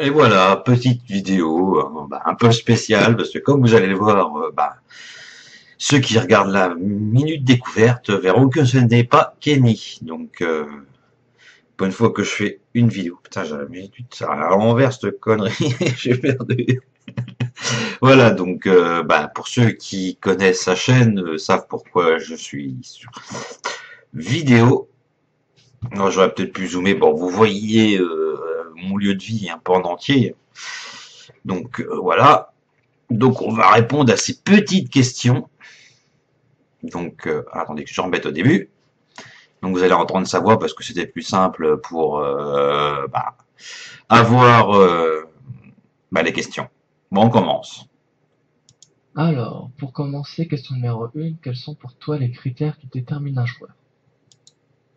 Et voilà, petite vidéo, un peu spéciale, parce que comme vous allez le voir, ceux qui regardent la Minute Découverte verront que ce n'est pas Kenny. Donc, pour une fois que je fais une vidéo, putain, j'ai mis ça à l'envers, cette connerie, j'ai perdu. Voilà, donc, pour ceux qui connaissent sa chaîne, savent pourquoi je suis sur vidéo. Non, j'aurais peut-être pu zoomer. Bon, vous voyez mon lieu de vie, un peu en entier. Donc, voilà. Donc, on va répondre à ces petites questions. Donc, attendez que je remette au début. Donc, vous allez entendre sa voix parce que c'était plus simple pour avoir les questions. Bon, on commence. Alors, pour commencer, question numéro 1, quels sont pour toi les critères qui déterminent un joueur?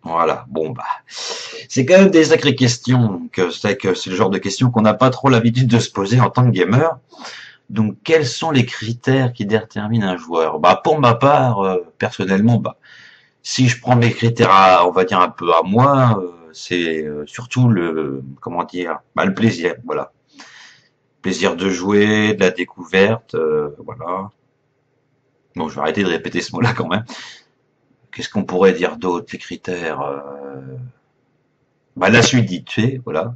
Voilà. Bon, c'est quand même des sacrées questions. Donc, c'est le genre de questions qu'on n'a pas trop l'habitude de se poser en tant que gamer. Donc, quels sont les critères qui déterminent un joueur? Pour ma part, personnellement, si je prends mes critères on va dire un peu à moi, c'est surtout comment dire, le plaisir, voilà. Plaisir de jouer, de la découverte, voilà. Bon, je vais arrêter de répéter ce mot-là quand même. Qu'est-ce qu'on pourrait dire d'autre, les critères la fluidité, voilà,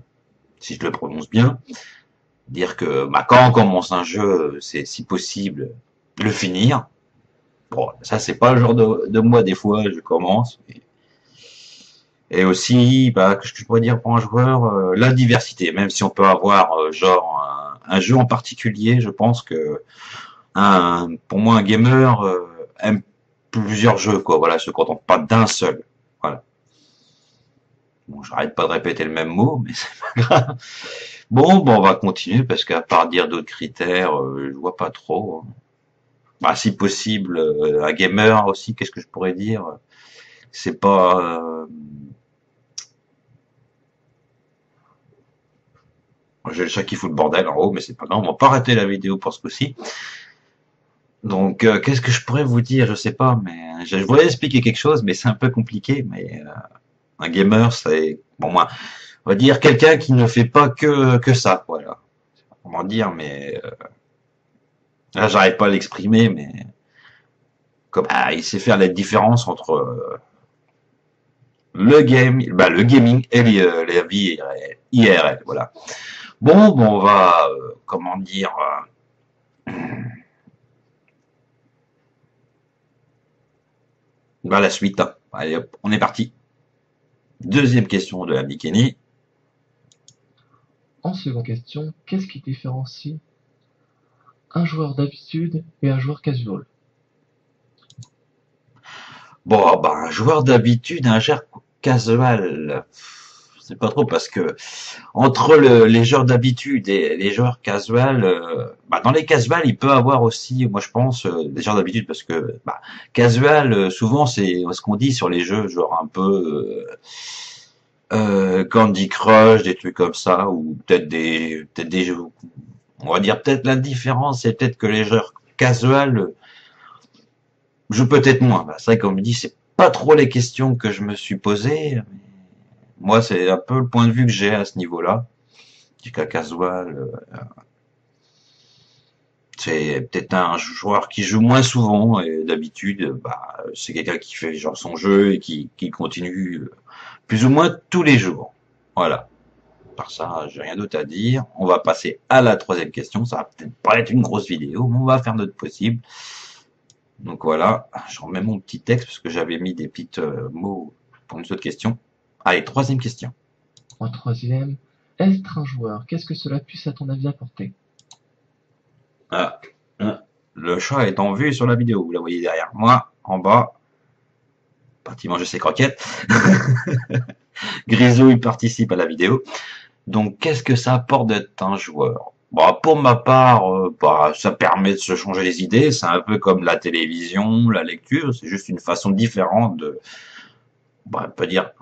si je le prononce bien. Dire que quand on commence un jeu, c'est si possible le finir. Bon, ça c'est pas le genre de moi des fois, je commence. Et aussi, qu'est-ce que je pourrais dire pour un joueur, la diversité. Même si on peut avoir un jeu en particulier, je pense que pour moi un gamer aime plusieurs jeux, quoi. Voilà, se contente pas d'un seul. Voilà. Bon, j'arrête pas de répéter le même mot, mais c'est pas grave. Bon, on va continuer parce qu'à part dire d'autres critères, je vois pas trop, hein. Si possible, un gamer aussi. Qu'est-ce que je pourrais dire? C'est pas j'ai le chat qui fout le bordel en haut, mais c'est pas grave, on va pas arrêter la vidéo pour ce coup-ci. Donc, qu'est-ce que je pourrais vous dire? Je sais pas, mais je voulais expliquer quelque chose, mais c'est un peu compliqué. Mais un gamer, c'est bon, moi, on va dire quelqu'un qui ne fait pas que ça, voilà. Comment dire, mais là, j'arrive pas à l'exprimer, mais comme il sait faire la différence entre le gaming et la vie IRL, voilà. Bon, on va, comment dire. La suite, hein. Allez hop, on est parti. Deuxième question de la Kenny. En seconde question, qu'est-ce qui différencie un joueur d'habitude et un joueur casual? Bon, un joueur d'habitude, un joueur casual, c'est pas trop parce que entre les joueurs d'habitude et les joueurs casual, dans les casual, il peut avoir aussi, moi je pense, des joueurs d'habitude parce que casual, souvent c'est ce qu'on dit sur les jeux, genre un peu Candy Crush, des trucs comme ça, ou peut-être des jeux. On va dire peut-être la différence, c'est peut-être que les joueurs casual jouent peut-être moins. C'est vrai qu'on me dit, c'est pas trop les questions que je me suis posées. Moi, c'est un peu le point de vue que j'ai à ce niveau-là. Du cas casual, c'est peut-être un joueur qui joue moins souvent et d'habitude, c'est quelqu'un qui fait genre son jeu et qui continue plus ou moins tous les jours. Voilà. Par ça, j'ai rien d'autre à dire. On va passer à la troisième question. Ça va peut-être pas être une grosse vidéo, mais on va faire notre possible. Donc voilà, je remets mon petit texte parce que j'avais mis des petits mots pour une autre question. Allez, troisième question. En troisième, être un joueur, qu'est-ce que cela puisse à ton avis apporter? Ah, le chat est en vue sur la vidéo, vous la voyez derrière moi, en bas, parti manger ses croquettes. Grisou, il participe à la vidéo. Donc, qu'est-ce que ça apporte d'être un joueur? Pour ma part, ça permet de se changer les idées. C'est un peu comme la télévision, la lecture. C'est juste une façon différente de, on peut dire,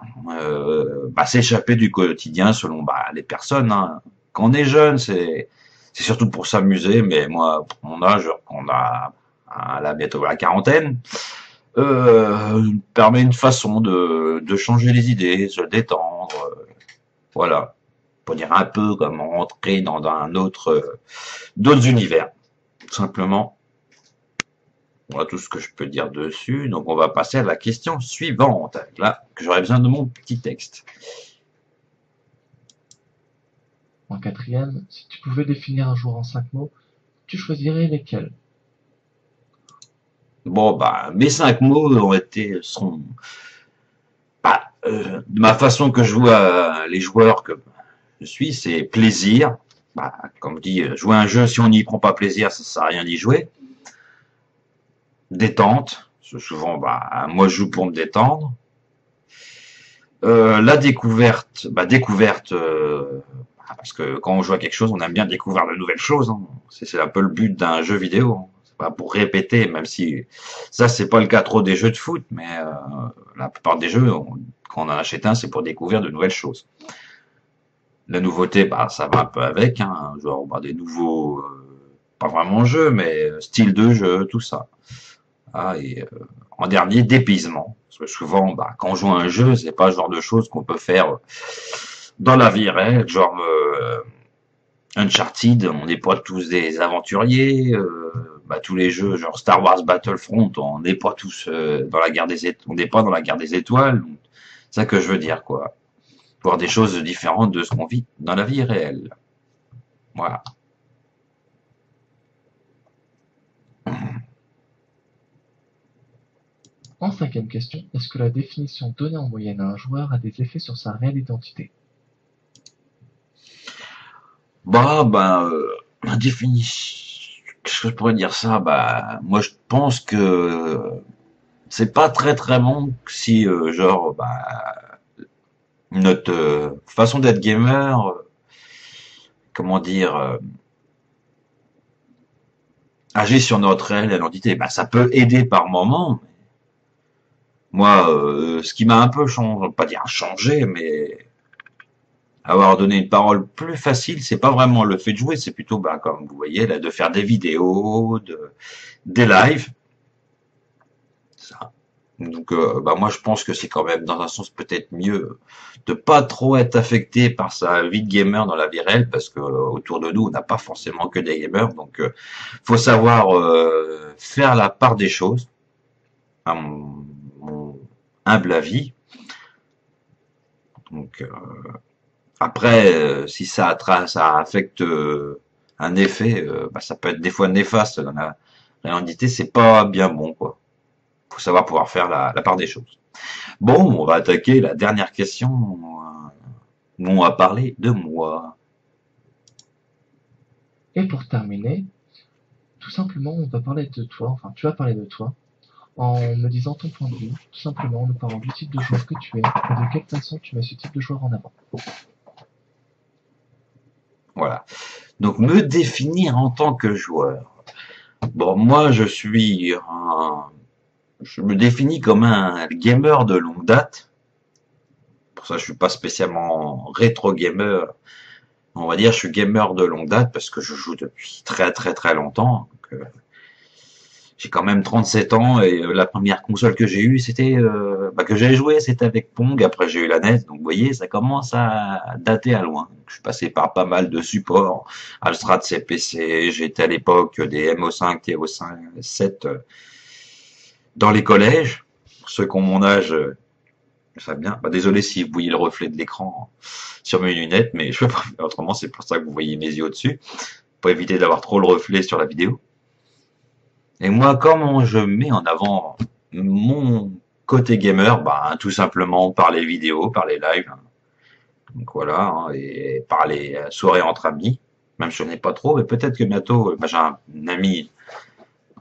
s'échapper du quotidien selon les personnes, hein. Quand on est jeune, c'est surtout pour s'amuser. Mais moi, pour mon âge, on a là bientôt la quarantaine, permet une façon de changer les idées, se détendre, voilà. pour dire un peu comme rentrer dans d'autres univers. Tout simplement. Voilà tout ce que je peux dire dessus. Donc on va passer à la question suivante. Là, que j'aurais besoin de mon petit texte. En quatrième, si tu pouvais définir un joueur en 5 mots, tu choisirais lesquels? Bon, bah, mes 5 mots sont, bah, de ma façon que je vois les joueurs que je suis, c'est plaisir. Bah, comme je dis, jouer un jeu, si on n'y prend pas plaisir, ça sert à rien d'y jouer. Détente, souvent, bah, moi je joue pour me détendre. La découverte, parce que quand on joue à quelque chose, on aime bien découvrir de nouvelles choses. Hein. C'est un peu le but d'un jeu vidéo. Hein. C'est pas pour répéter, même si ça c'est pas le cas trop des jeux de foot, mais la plupart des jeux, quand on en achète un, c'est pour découvrir de nouvelles choses. La nouveauté, bah ça va un peu avec, hein, genre bah, des nouveaux, pas vraiment jeux, mais style de jeu, tout ça. Ah, et en dernier, dépaysement. Parce que souvent, bah, quand on joue à un jeu, c'est pas le genre de choses qu'on peut faire dans la vie réelle, genre Uncharted, on n'est pas tous des aventuriers. Bah, tous les jeux, genre Star Wars Battlefront, on n'est pas tous dans la guerre des étoiles. On n'est pas dans la guerre des étoiles. C'est ça que je veux dire, quoi. Voir des choses différentes de ce qu'on vit dans la vie réelle. Voilà. En cinquième question, est-ce que la définition donnée en moyenne à un joueur a des effets sur sa réelle identité? Bah, la définition, qu'est-ce que je pourrais dire ça? Bah, moi, je pense que c'est pas très très bon si, genre, bah, notre façon d'être gamer, comment dire, agit sur notre réelle identité. Bah, ça peut aider par moment. Moi, ce qui m'a un peu changé, pas dire changé, mais avoir donné une parole plus facile, c'est pas vraiment le fait de jouer, c'est plutôt, bah, comme vous voyez, là, de faire des vidéos, des lives. Ça. Donc, bah, moi, je pense que c'est quand même, dans un sens, peut-être mieux de pas trop être affecté par sa vie de gamer dans la vie réelle, parce que autour de nous, on n'a pas forcément que des gamers. Donc, faut savoir faire la part des choses, à mon humble avis. Donc, après, si ça affecte un effet, bah, ça peut être des fois néfaste dans la réalité, c'est pas bien bon, quoi. Faut savoir pouvoir faire la part des choses. Bon, on va attaquer la dernière question où on va parler de moi. Et pour terminer, tout simplement, on va parler de toi, enfin, tu vas parler de toi, en me disant ton point de vue, tout simplement en nous parlant du type de joueur que tu es et de quelle façon tu mets ce type de joueur en avant. Voilà. Donc, me définir en tant que joueur. Bon, moi, je me définis comme un gamer de longue date. Pour ça, je suis pas spécialement rétro gamer. On va dire, je suis gamer de longue date parce que je joue depuis très très très longtemps. Donc, j'ai quand même 37 ans et la première console que j'ai eue, c'était que j'ai joué, c'était avec Pong. Après, j'ai eu la NES. Donc, vous voyez, ça commence à dater à loin. Donc, je suis passé par pas mal de supports. Amstrad CPC, j'étais à l'époque des MO5, TO5, 7 dans les collèges. Pour ceux qui ont mon âge, ça bien. Bah, désolé si vous voyez le reflet de l'écran sur mes lunettes, mais je peux pas faire autrement. C'est pour ça que vous voyez mes yeux au-dessus, pour éviter d'avoir trop le reflet sur la vidéo. Et moi, comment je mets en avant mon côté gamer? Bah, tout simplement par les vidéos, par les lives. Donc voilà, hein, et par les soirées entre amis. Même si je n'ai pas trop, mais peut-être que bientôt, j'ai un ami,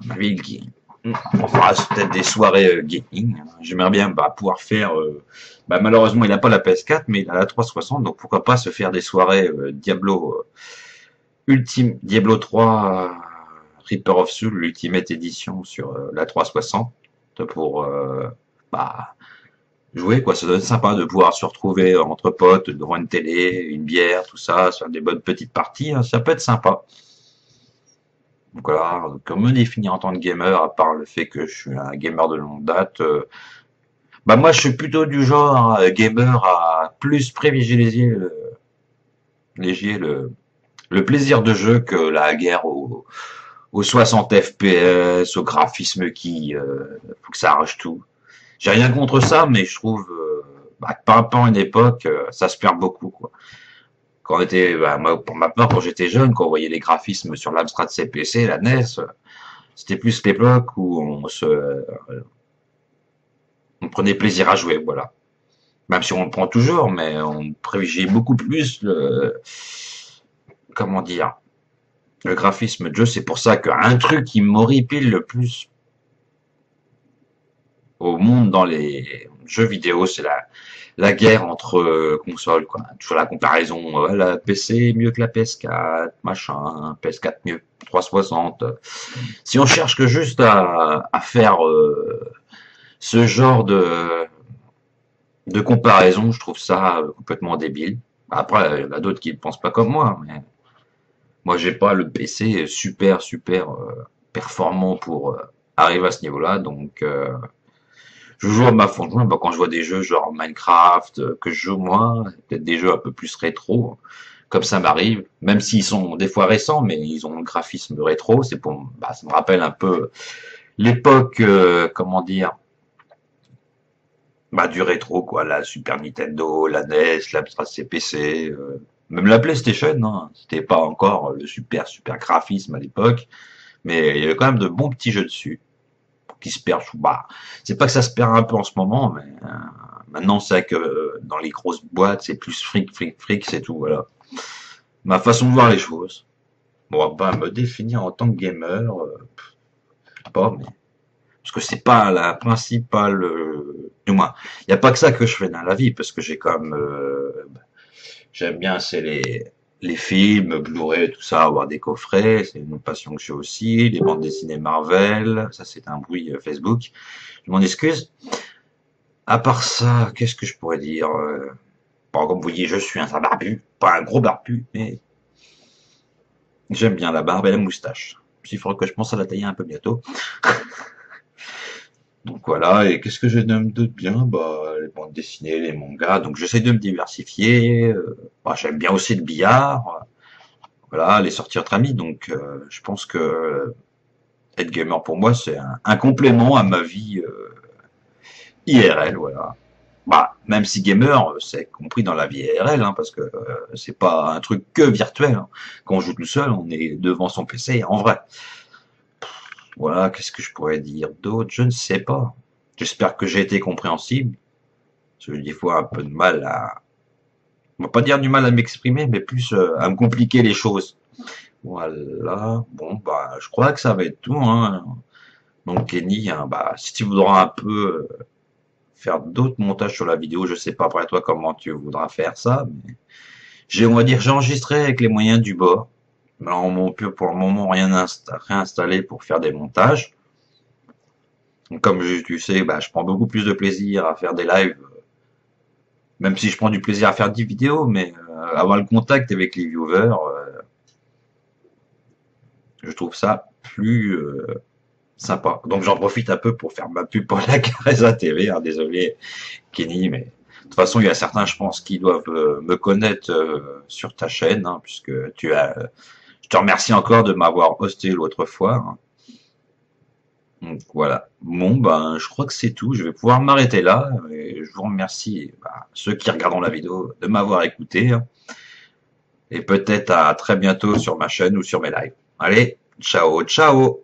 ma ville qui, on fera peut-être des soirées gaming. J'aimerais bien pouvoir faire. Malheureusement, il n'a pas la PS4, mais il a la 360, donc pourquoi pas se faire des soirées Diablo 3 Reaper of Soul, l'Ultimate Edition sur la 360 pour bah, jouer, quoi. Ça doit être sympa de pouvoir se retrouver entre potes devant une télé, une bière, tout ça, faire des bonnes petites parties, hein, ça peut être sympa. Donc voilà, comment me définir en tant que gamer, à part le fait que je suis un gamer de longue date, moi je suis plutôt du genre gamer à plus privilégier léger le plaisir de jeu que la guerre aux 60 FPS, au graphisme qui faut que ça arrache tout. J'ai rien contre ça, mais je trouve par rapport à une époque, ça se perd beaucoup, quoi. Quand on était, moi, pour ma part, quand j'étais jeune, quand on voyait les graphismes sur l'Amstrad CPC, la NES, c'était plus l'époque où on prenait plaisir à jouer, voilà. Même si on le prend toujours, mais on privilégie beaucoup plus comment dire, le graphisme de jeu. C'est pour ça qu'un truc qui m'horripile le plus au monde dans les jeux vidéo, c'est la guerre entre consoles, quoi. Toujours la comparaison, la PC est mieux que la PS4, machin, PS4 mieux que 360. Si on cherche que juste à faire ce genre de comparaison, je trouve ça complètement débile. Après, il y en a d'autres qui ne pensent pas comme moi, mais moi, j'ai pas le PC super performant pour arriver à ce niveau-là, donc je joue à ma façon. Quand je vois des jeux genre Minecraft que je joue moi, peut-être des jeux un peu plus rétro, comme ça m'arrive, même s'ils sont des fois récents, mais ils ont un graphisme rétro. C'est pour, ça me rappelle un peu l'époque, comment dire, du rétro, quoi, la Super Nintendo, la NES, l'Amstrad CPC, même la PlayStation, hein. C'était pas encore le super graphisme à l'époque, mais il y avait quand même de bons petits jeux dessus qui se perdent. C'est pas que ça se perd un peu en ce moment, mais maintenant c'est vrai que dans les grosses boîtes, c'est plus fric, c'est tout, voilà. Ma façon de voir les choses. Bon, me définir en tant que gamer, pas, mais parce que c'est pas la principale, du moins, il n'y a pas que ça que je fais dans la vie, parce que j'ai quand même, j'aime bien, c'est les films, Blu-ray, tout ça, avoir des coffrets, c'est une passion que j'ai aussi, les bandes dessinées Marvel, ça c'est un bruit Facebook, je m'en excuse. À part ça, qu'est-ce que je pourrais dire bon, comme vous voyez, je suis un barbu, pas un gros barbu, mais j'aime bien la barbe et la moustache. Il faudra que je pense à la tailler un peu bientôt. Donc voilà, et qu'est-ce que je nomme d'autre bien? Les bandes dessinées, les mangas. Donc j'essaie de me diversifier. J'aime bien aussi le billard. Voilà, les sorties entre amis. Donc je pense que être gamer pour moi, c'est un complément à ma vie IRL. Voilà. Même si gamer, c'est compris dans la vie IRL, hein, parce que c'est pas un truc que virtuel, hein. Quand on joue tout seul, on est devant son PC en vrai. Voilà, qu'est-ce que je pourrais dire d'autre? Je ne sais pas. J'espère que j'ai été compréhensible. Parce que j'ai des fois un peu de mal on va pas dire du mal à m'exprimer, mais plus à me compliquer les choses. Voilà. Bon, je crois que ça va être tout, hein. Donc, Kenny, hein, si tu voudras un peu faire d'autres montages sur la vidéo, je sais pas après toi comment tu voudras faire ça, mais on va dire, j'ai enregistré avec les moyens du bord. On peut pour le moment rien réinstaller pour faire des montages. Donc, comme tu sais, je prends beaucoup plus de plaisir à faire des lives, même si je prends du plaisir à faire des vidéos, mais avoir le contact avec les viewers, je trouve ça plus sympa. Donc j'en profite un peu pour faire ma pub pour la Carreza TV. Hein, désolé Kenny, mais de toute façon il y a certains, je pense, qui doivent me connaître sur ta chaîne, hein, puisque je te remercie encore de m'avoir hosté l'autre fois. Hein. Donc voilà. Bon, je crois que c'est tout. Je vais pouvoir m'arrêter là. Et je vous remercie, ceux qui regarderont la vidéo, de m'avoir écouté. Hein. Et peut-être à très bientôt sur ma chaîne ou sur mes lives. Allez, ciao, ciao!